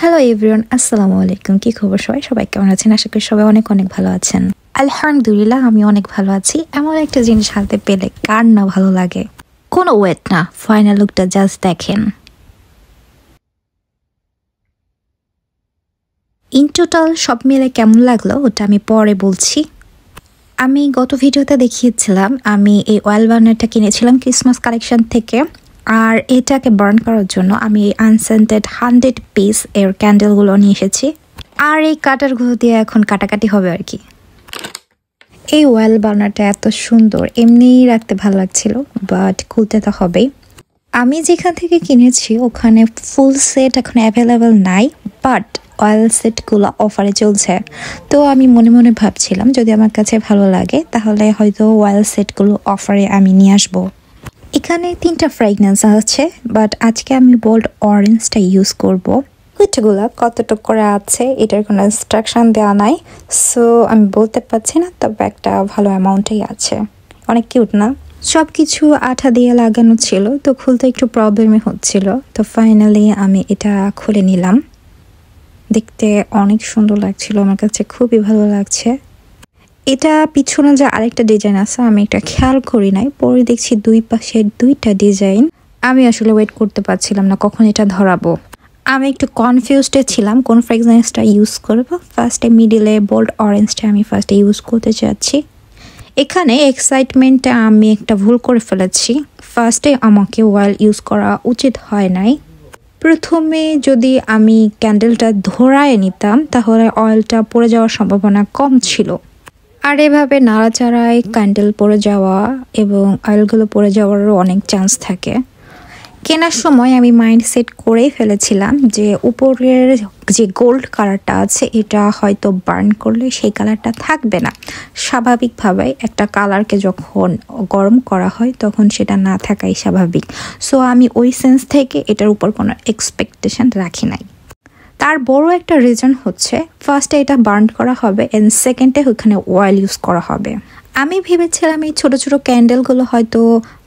Hello everyone, আসসালামু আলাইকুম। কি খবর সবাই? সবাই কেমন আছেন? আশা করি সবাই অনেক অনেক ভালো আছেন। আলহামদুলিল্লাহ, আমি অনেক ভালো আছি। এমন একটা জিনিস হাতে পেলে কার না ভালো লাগে। কোনো ওয়েট না, ফাইনাল লুকটা জাস্ট দেখেন। ইন টোটাল সব মিলে কেমন লাগলো ওটা আমি পরে বলছি। আমি গত ভিডিওতে দেখিয়েছিলাম আমি এই অয়েল বার্নারটা কিনেছিলাম ক্রিসমাস কালেকশন থেকে। আর এটাকে বার্ন করার জন্য আমি আনসেন্টেড 100 পিস এর ক্যান্ডেলগুলো নিয়ে এসেছি। আর এই কাটারগুলো দিয়ে এখন কাটাকাটি হবে আর কি। এই অয়েল বার্নারটা এত সুন্দর, এমনিই রাখতে ভালো লাগছিল, বাট খুলতে তো হবেই। আমি যেখান থেকে কিনেছি ওখানে ফুল সেট এখন অ্যাভেলেবেল নাই, বাট অয়েল সেটগুলো অফারে চলছে। তো আমি মনে মনে ভাবছিলাম যদি আমার কাছে ভালো লাগে তাহলে হয়তো অয়েল সেটগুলো অফারে আমি নিয়ে আসবো। এখানে 3টা ফ্র্যাগনেন্স আছে, বাট আজকে আমি বোল্ড অরেঞ্জটা ইউজ করব। কুইটগুলো কতটুকু করে আছে এটার কোনো ইনস্ট্রাকশন দেওয়া নাই, সো আমি বলতে পারছি না, তবে একটা ভালো অ্যামাউন্টেই আছে। অনেক কিউট না? সব কিছু আঠা দিয়ে লাগানো ছিল, তো খুলতে একটু প্রবলেমই হচ্ছিল। তো ফাইনালি আমি এটা খুলে নিলাম। দেখতে অনেক সুন্দর লাগছিল, আমার কাছে খুবই ভালো লাগছে। এটা পিছনে যে আরেকটা ডিজাইন আছে আমি এটা খেয়াল করি নাই, পরে দেখছি দুই পাশে 2টা ডিজাইন। আমি আসলে ওয়েট করতে পারছিলাম না কখন এটা ধরাবো। আমি একটু কনফিউজডে ছিলাম কোন ফ্র্যাগনেন্সটা ইউজ করব। ফার্স্টে মিডিলে বোল্ড অরেঞ্জটা আমি ফার্স্টে ইউজ করতে চাচ্ছি। এখানে এক্সাইটমেন্টে আমি একটা ভুল করে ফেলেছি। ফার্স্টে আমাকে অয়েল ইউজ করা উচিত হয় নাই। প্রথমে যদি আমি ক্যান্ডেলটা ধরায় নিতাম তাহলে অয়েলটা পড়ে যাওয়ার সম্ভাবনা কম ছিল। আর এভাবে নাড়াচাড়ায় ক্যান্ডেল পড়ে যাওয়া এবং অয়েলগুলো পড়ে যাওয়ারও অনেক চান্স থাকে। কেনার সময় আমি মাইন্ড সেট করেই ফেলেছিলাম যে উপরের যে গোল্ড কালারটা আছে এটা হয়তো বার্ন করলে সেই কালারটা থাকবে না। স্বাভাবিকভাবে একটা কালারকে যখন গরম করা হয় তখন সেটা না থাকাই স্বাভাবিক। সো আমি ওই সেন্স থেকে এটার উপর কোনো এক্সপেকটেশন রাখি নাই। তার বড় একটা রিজন হচ্ছে ফার্স্টে এটা বার্ন করা হবে এন্ড সেকেন্ডে ওখানে অয়েল ইউজ করা হবে। আমি ভেবেছিলাম এই ছোট ছোট ক্যান্ডেলগুলো হয়তো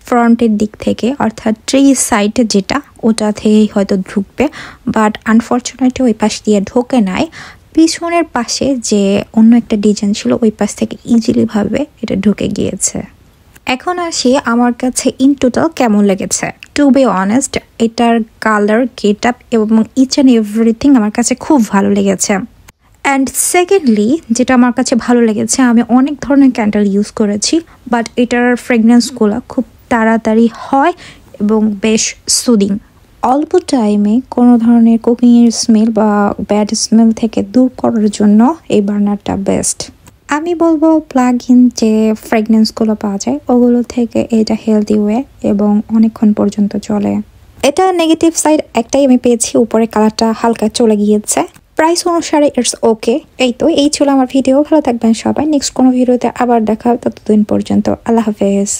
ফ্রন্টের দিক থেকে, অর্থাৎ ট্রি সাইডে যেটা ওটাতেই হয়তো ঢুকবে, বাট আনফর্চুনেটলি ওই পাশ দিয়ে ঢোকে নাই। পিছনের পাশে যে অন্য একটা ডিজাইন ছিল ওই পাশ থেকে ইজিলি ভাবে এটা ঢুকে গিয়েছে। এখন আসি আমার কাছে ইন টোটাল কেমন লেগেছে। টু বি অনেস্ট, এটার কালার, গেট আপ এবং ইচ অ্যান্ড এভরিথিং আমার কাছে খুব ভালো লেগেছে। অ্যান্ড সেকেন্ডলি যেটা আমার কাছে ভালো লেগেছে, আমি অনেক ধরনের ক্যান্ডেল ইউজ করেছি, বাট এটার ফ্রেগনেন্সগুলো খুব তাড়াতাড়ি হয় এবং বেশ সুদিং। অল্প টাইমে কোনো ধরনের কুকিংয়ের স্মেল বা ব্যাড স্মেল থেকে দূর করার জন্য এই বার্নারটা বেস্ট। আমি বলবো প্লাগ ইন যে ফ্রেগনেন্সগুলো পাওয়া যায় ওগুলো থেকে এটা হেলদি ওয়ে এবং অনেকক্ষণ পর্যন্ত চলে। এটা নেগেটিভ সাইড একটাই আমি পেয়েছি, উপরে কালারটা হালকা চলে গিয়েছে। প্রাইস অনুসারে ইটস ওকে। এই ছিল আমার ভিডিও। ভালো থাকবেন সবাই। নেক্সট কোনো ভিডিওতে আবার দেখা হবে, ততদিন পর্যন্ত আল্লাহ হাফেজ।